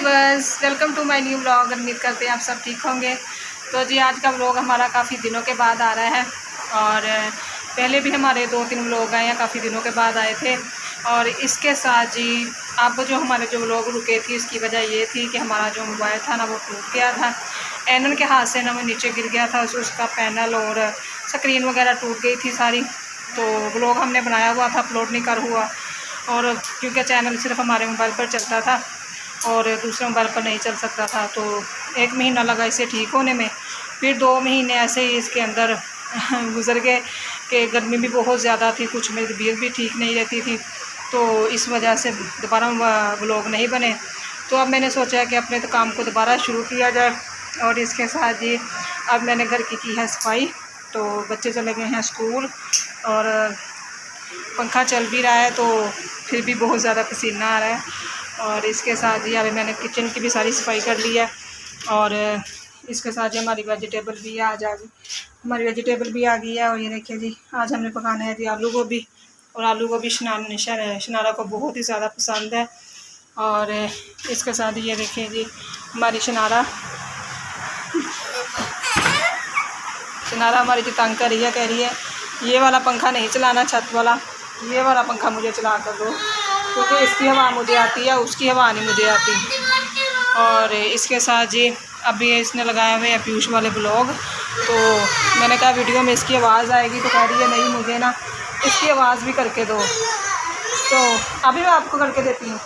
Viewers, welcome to my new vlog. उम्मीद करते हैं आप सब ठीक होंगे। तो जी आज का व्लॉग हमारा काफ़ी दिनों के बाद आ रहा है और पहले भी हमारे 2-3 व्लॉग आए हैं, काफ़ी दिनों के बाद आए थे। और इसके साथ जी अब जो हमारे जो व्लॉग रुके थे इसकी वजह ये थी कि हमारा जो मोबाइल था ना वो टूट गया था। एनन के हाथ से ना वो नीचे गिर गया था, उसका पैनल और स्क्रीन वगैरह टूट गई थी सारी। तो व्लॉग हमने बनाया हुआ था, अपलोड नहीं कर हुआ, और क्योंकि चैनल सिर्फ हमारे मोबाइल पर चलता था और दूसरे मोबाइल पर नहीं चल सकता था। तो 1 महीना लगा इसे ठीक होने में, फिर 2 महीने ऐसे ही इसके अंदर गुजर गए कि गर्मी भी बहुत ज़्यादा थी, कुछ मेरी तबीयत भी ठीक नहीं रहती थी, तो इस वजह से दोबारा व्लॉग नहीं बने। तो अब मैंने सोचा कि अपने तो काम को दोबारा शुरू किया जाए। और इसके साथ ही अब मैंने घर की है सफाई। तो बच्चे चले गए हैं स्कूल और पंखा चल भी रहा है तो फिर भी बहुत ज़्यादा पसीना आ रहा है। और इसके साथ ही अभी मैंने किचन की भी सारी सफाई कर ली है। और इसके साथ ही हमारी वेजिटेबल भी आज आ गई, हमारी वेजिटेबल भी आ गई है। और ये देखिए जी, आज हमने पकाना है जी आलू गोभी। और आलू गोभी शनारा को बहुत ही ज़्यादा पसंद है। और इसके साथ ही ये देखिए जी, हमारी शनारा हमारी जो तंग कर रही है, कह रही है ये वाला पंखा नहीं चलाना, छत वाला, ये वाला पंखा मुझे चला कर दो, क्योंकि इसकी हवा मुझे आती है, उसकी हवा नहीं मुझे आती। और इसके साथ जी अभी इसने लगाया हुए है पीयूष वाले ब्लॉग। तो मैंने कहा वीडियो में इसकी आवाज़ आएगी, तो कह रही है नहीं मुझे ना इसकी आवाज़ भी करके दो। तो अभी मैं आपको करके देती हूँ।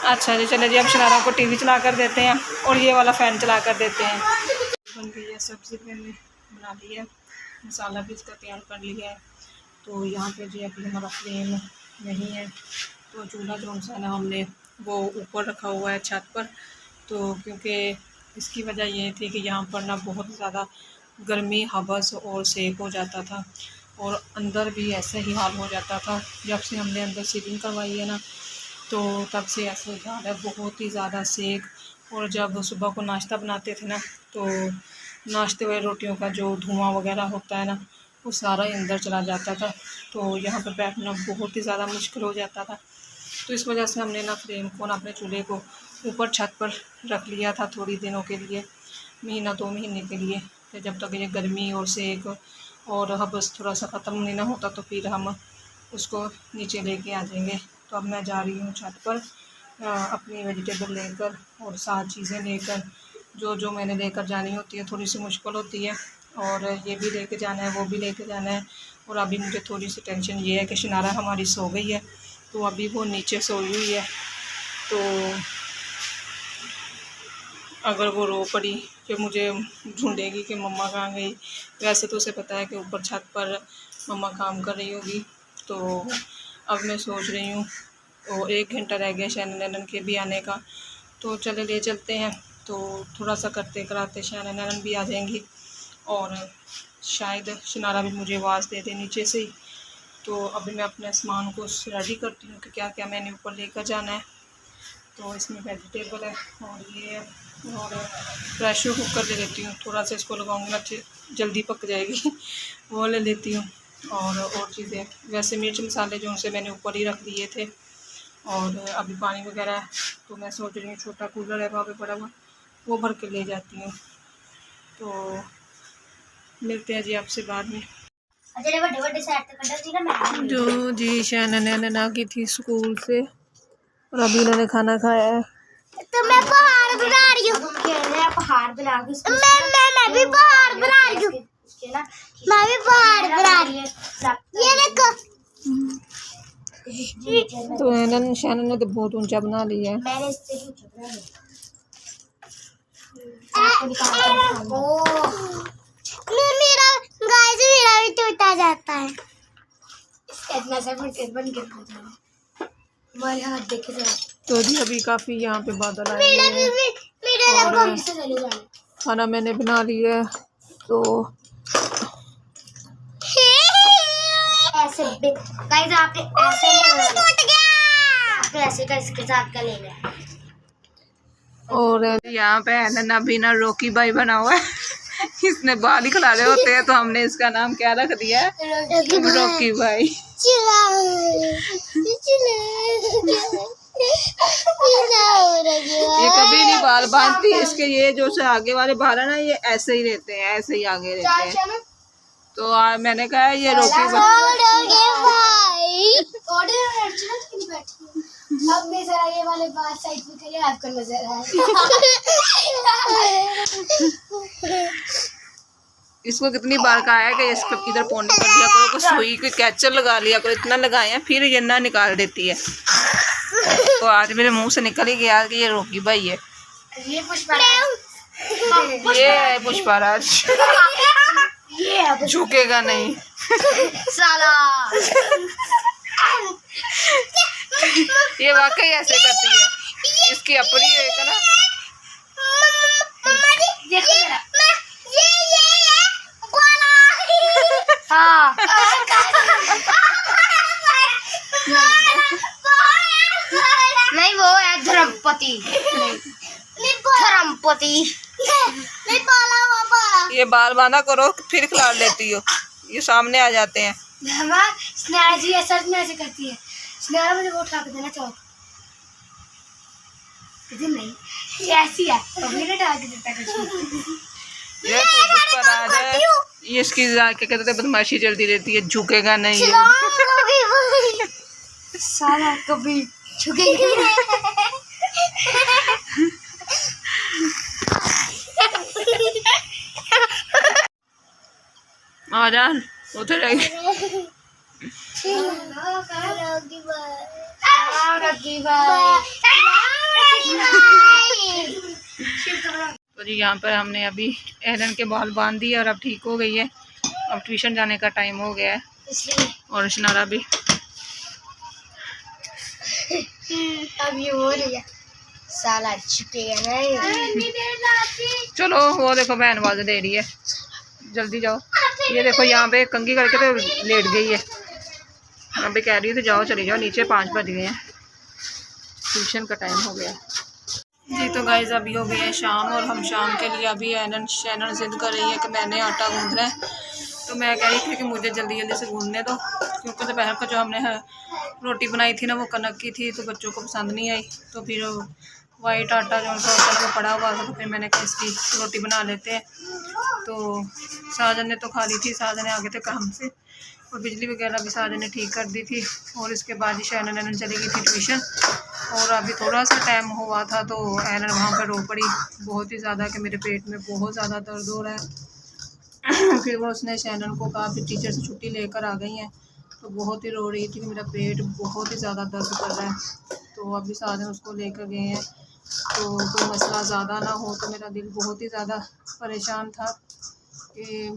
अच्छा जी, चले जी अब शनारा को टीवी चला कर देते हैं और ये वाला फ़ैन चला कर देते हैं। बन गई है सब्ज़ी, मैंने बना ली है, मसाला भी इसका तैयार कर लिया है। तो यहाँ पे जी अभी हमारा फ्लेम नहीं है, तो चूल्हा जो सा ना हमने वो ऊपर रखा हुआ है छत पर। तो क्योंकि इसकी वजह ये थी कि यहाँ पर ना बहुत ज़्यादा गर्मी, हवस और सेक हो जाता था, और अंदर भी ऐसे ही हाल हो जाता था। जब से हमने अंदर सीलिंग करवाई है ना, तो तब से ऐसे हो जा रहा है, बहुत ही ज़्यादा सेक। और जब सुबह को नाश्ता बनाते थे ना, तो नाश्ते वाली रोटियों का जो धुआं वगैरह होता है ना, वो सारा ही अंदर चला जाता था। तो यहाँ पर बैठना बहुत ही ज़्यादा मुश्किल हो जाता था। तो इस वजह से हमने ना फ्लेम को ना अपने चूल्हे को ऊपर छत पर रख लिया था थोड़ी दिनों के लिए, 1-2 महीने के लिए, कि जब तक ये गर्मी और सेक और हबस थोड़ा सा ख़त्म नहीं ना होता, तो फिर हम उसको नीचे लेके आ जाएंगे। तो अब मैं जा रही हूँ छत पर अपनी वेजिटेबल लेकर और साथ चीज़ें लेकर, जो मैंने लेकर जानी होती है। थोड़ी सी मुश्किल होती है, और ये भी लेके जाना है, वो भी लेके जाना है। और अभी मुझे थोड़ी सी टेंशन ये है कि शनारा हमारी सो गई है, तो अभी वो नीचे सोई हुई है। तो अगर वो रो पड़ी कि मुझे ढूंढेगी कि मम्मा कहाँ गई, वैसे तो उसे पता है कि ऊपर छत पर मम्मा काम कर रही होगी। तो अब मैं सोच रही हूँ, और 1 घंटा रह गया शैनन के भी आने का, तो चले ले चलते हैं। तो थोड़ा सा करते कराते शैनन भी आ जाएंगी, और शायद शनारा भी मुझे आवाज़ दे दे नीचे से ही। तो अभी मैं अपने सामान को रेडी करती हूँ कि क्या क्या मैंने ऊपर लेकर जाना है। तो इसमें वेजिटेबल है, और ये है, और प्रेशर कुकर ले लेती हूँ, थोड़ा सा इसको लगाऊंगी ना जल्दी पक जाएगी वो ले लेती हूँ। और चीज़ें वैसे मिर्च मसाले जो उनसे मैंने ऊपर ही रख दिए थे। और अभी पानी वगैरह है, तो मैं सोच रही हूँ छोटा कूलर है वहाँ पे पड़ा हुआ, वो भर के ले जाती हूँ। तो मिलते हैं जी आपसे बाद में। जो जी शैनन आ गई थी स्कूल से, और अभी उन्होंने खाना खाया है। तो मैं पहाड़ बना रही हूँ, पहाड़ बना मैं भी पहाड़ बना रही हूँ, मैं भी पहाड़ बना रही हूँ। ये देखो, तो शैनन ने तो बहुत ऊंचा बना लिया है। मैंने इससे भी ऊंचा बना लिया। मेरा भी टूटा जाता है। इतना सा बन के हमारे हाथ देखे जरा। तो जी अभी काफ़ी यहाँ पे बादल आए हैं, और खाना मैंने बना लिया है। तो ऐसे गाइस आपने ऐसे टूट गया, आपको ऐसे का इसके साथ का लेना है। और यहाँ पे है भी ना रॉकी भाई बना हुआ है इसने बाल ही खिला रहे होते हैं, तो हमने इसका नाम क्या रख दिया है, रॉकी भाई। बांधती इसके ये जो से आगे वाले बाल है ना, ये ऐसे ही रहते हैं, ऐसे ही आगे रहते हैं। तो मैंने कहा ये रोटी अब मैं जरा ये वाले बात साइड में करिए, आपको नजर आए। इसको कितनी बार कहा है कि इसको इधर पौनी कर दिया करो, सुई के कैचर लगा लिया करो, इतना लगाए हैं फिर ये ना निकाल देती है। तो आज मेरे मुंह से निकल ही गया कि ये रोकी भाई है। ये पुष्पाराज, ये है पुष्पाराज, झुकेगा नहीं साला। ये वाकई ऐसे करती है, इसकी अपनी है ना। देखो जरा, हाँ। नहीं वो है धर्मपति, धर्मपति। ये बाल बांधा करो फिर खिला लेती हो, ये सामने आ जाते हैं। स्नेहा जी ऐसा ऐसे करती है। स्नेहा मुझे वो उठा के देना चाहो नहीं, ये ऐसी है, पब्लिक ने उठा के देता है। ये पुष्पाराज है, ये इसकी क्या कहते थे बदमाशी चलती रहती है, झुकेगा नहीं है। साला कभी झुकेगा नहीं। आ जा उधर रहेगी। तो जी यहाँ पर हमने अभी एलन के बाल बांध दिए और अब ठीक हो गई है। अब ट्यूशन जाने का टाइम हो गया है और शनारा भी अब ये हो रही है, साला झुकेगा नहीं। चलो वो देखो बहन आवाज दे रही है, जल्दी जाओ। ये देखो यहाँ पे कंघी करके तो लेट गई है। अभी कह रही थी जाओ चली जाओ नीचे, 5 बज गए हैं, ट्यूशन का टाइम हो गया जी। तो गाइस अभी हो गई है शाम और हम शाम के लिए अभी शैनन जिद कर रही है कि मैंने आटा गूंदना है। तो मैं कह रही थी कि मुझे जल्दी जल्दी से गूंदने दो, क्योंकि दोपहर को जो हमने रोटी बनाई थी ना वो कनक की थी, तो बच्चों को पसंद नहीं आई। तो फिर वाइट आटा जो उनका होता है वो पड़ा हुआ था, तो फिर मैंने कहा इसकी रोटी बना लेते हैं। तो साजन ने तो खा ली थी, साजन आ गए थे काम से और बिजली वगैरह भी साजन ने ठीक कर दी थी। और इसके बाद ही शैनन एनन चली गई थी ट्यूशन और अभी थोड़ा सा टाइम हुआ था तो एनन वहाँ पर रो पड़ी बहुत ही ज़्यादा कि मेरे पेट में बहुत ज़्यादा दर्द हो रहा है। फिर वो उसने शैनन को कहा, फिर टीचर से छुट्टी लेकर आ गई हैं। तो बहुत ही रो रही थी कि मेरा पेट बहुत ही ज़्यादा दर्द कर रहा है। तो अभी साजन उसको लेकर गए हैं। तो कोई मसला ज़्यादा ना हो, तो मेरा दिल बहुत ही ज़्यादा परेशान था कि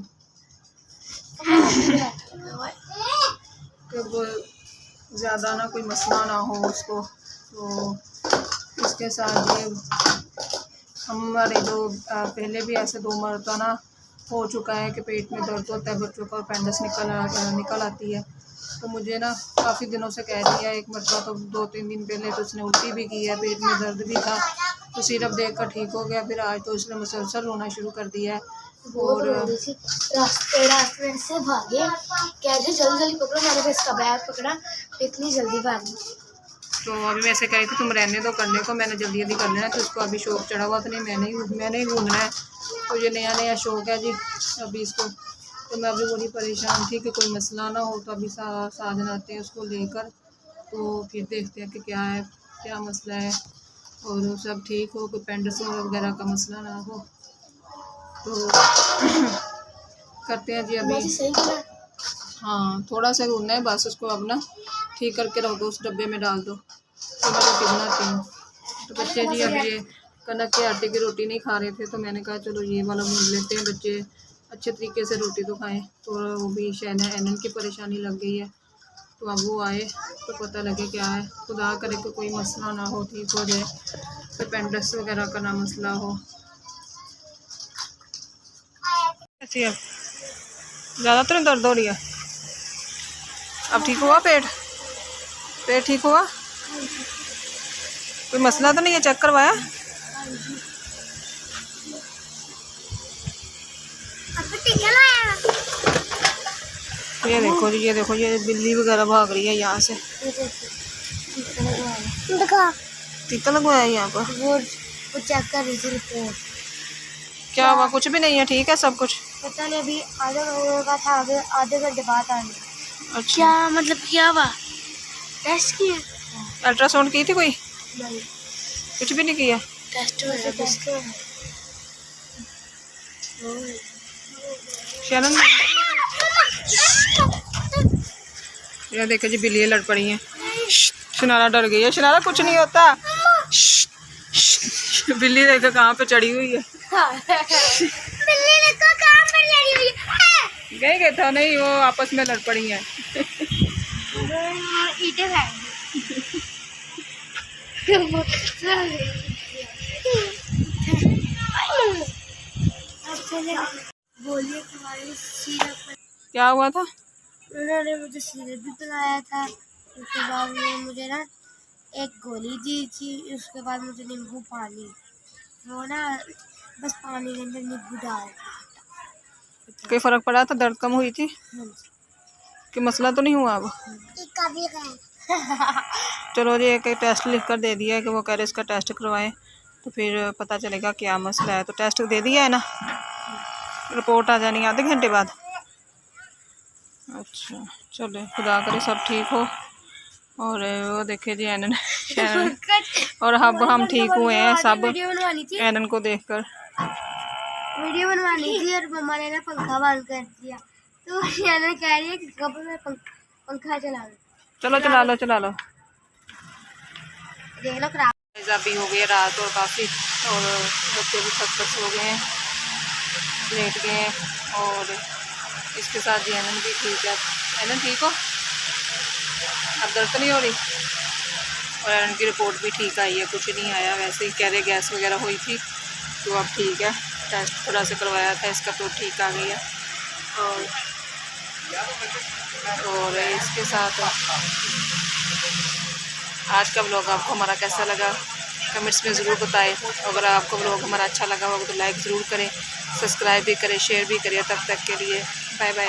वो ज़्यादा ना कोई मसला ना हो उसको। तो इसके साथ ये हमारे जो पहले भी ऐसे 2 मरतबा ना हो चुका है कि पेट में दर्द होता है बच्चों का, अपेंडिक्स निकल आती है। तो मुझे ना काफ़ी दिनों से कह रही है, एक मरतबा तो 2-3 दिन पहले तो उसने उल्टी भी की है, पेट में दर्द भी था, तो सिरप देकर ठीक हो गया। फिर आज तो उसने मुसलसल रोना शुरू कर दिया है और रास्ते से भागे, कहते जल्दी जल्दी पकड़ो, मैंने फिर इसका बैग पकड़ा, इतनी जल्दी भागी। तो अभी वैसे कही थी तुम रहने दो करने को, मैंने जल्दी जल्दी कर लेना। तो उसको अभी शौक चढ़ा हुआ था, नहीं मैंने ही घूमना है। तो ये नया शौक है जी अभी इसको। तो मैं अभी बड़ी परेशान थी कि कोई मसला ना हो। तो अभी साजन आते हैं उसको लेकर, तो फिर देखते हैं कि क्या मसला है और सब ठीक हो, कोई अपेंडिक्स वगैरह का मसला ना हो। तो करते हैं जी अभी। हाँ थोड़ा सा घूमना है बस, उसको अब ना ठीक करके रख दो, उस डब्बे में डाल दो, तो मैं रोटी बनाती हूँ। तो बच्चे जी अभी ये कनक के आटे की रोटी नहीं खा रहे थे, तो मैंने कहा चलो ये वाला भून लेते हैं, बच्चे अच्छे तरीके से रोटी तो खाएं। तो वो भी शैनन एनन की परेशानी लग गई है। तो अब वो आए तो पता लगे क्या है। खुदा करे कि कोई मसला ना हो, ठीक हो जाए, अपेंडिक्स वगैरह का ना मसला हो। ऐसी अब ज़्यादा तो नहीं दर्द हो रही है? अब ठीक हुआ पेट ठीक हुआ? कोई मसला तो नहीं है? चेक करवाया? ये देखो जी, ये बिल्ली वगैरह भाग रही है यहाँ से। टीका लगवाया है यहाँ पर। वो चेक कर रही थी रिपोर्ट। क्या हुआ? कुछ भी नहीं है, ठीक है सब कुछ। पता नहीं, अभी आधे घंटे का था, आगे आधे घंटे बाद आने। अच्छा, क्या मतलब क्या हुआ? टेस्ट किया? अल्ट्रासाउंड की थी कोई? नहीं, कुछ भी नहीं किया। टेस्ट हुआ। टेस्ट हुआ। शरण, ये देखो जी बिल्लियाँ लड़ पड़ी हैं। शनारा डर गई है। शनारा कुछ नहीं होता। बिल्ली देखो कहाँ पे चढ़ी हुई है। बिल्ली देखो कहाँ पर लड़ी हुई है। गए था नहीं, वो आपस में लड़ पड़ी हैं। ईंटें बोलिए तुम्हारी सीरप। क्या हुआ था? उन्होंने मुझे सीरप भी पिलाया था, उसके बाद में मुझे ना एक गोली दी थी, उसके बाद मुझे नींबू पानी, वो ना बस पानी के अंदर नींबू डाल। कोई फर्क पड़ा था? दर्द कम हुई थी कि मसला तो नहीं हुआ अब? चलो जी, एक टेस्ट लिख कर दे दिया है कि वो कह रहे इसका टेस्ट करवाएं तो फिर पता चलेगा क्या मसला है। तो टेस्ट दे दिया है ना, रिपोर्ट आ जानी आधे घंटे बाद। अच्छा चलो, खुदा करे सब ठीक हो। और वो देखे जी एनन और अब हम ठीक हुए हैं सब एनन को देखकर। वीडियो बनवानी थी और मम्मा ने ना पंखा बंद कर दिया, तो एनन कह रही है कि कब मैं पंखा चला लूं। चलो चला लो चला लो। देख लो खराब। अभी हो गई रात और काफ़ी, और बच्चे भी थक सो गए हैं, लेट गए हैं। और इसके साथ जी एनन भी ठीक है। एनन ठीक हो? अब दर्द तो नहीं हो रही? और एनन की रिपोर्ट भी ठीक आई है, कुछ नहीं आया। वैसे ही कह रहे गैस वगैरह हुई थी, तो अब ठीक है। टेस्ट थोड़ा सा करवाया था इसका, तो ठीक आ गई है। और इसके साथ आज का व्लॉग आपको हमारा कैसा लगा कमेंट्स में ज़रूर बताएं। अगर आपको व्लॉग हमारा अच्छा लगा होगा तो लाइक ज़रूर करें, सब्सक्राइब भी करें, शेयर भी करें। तब तक के लिए बाय बाय।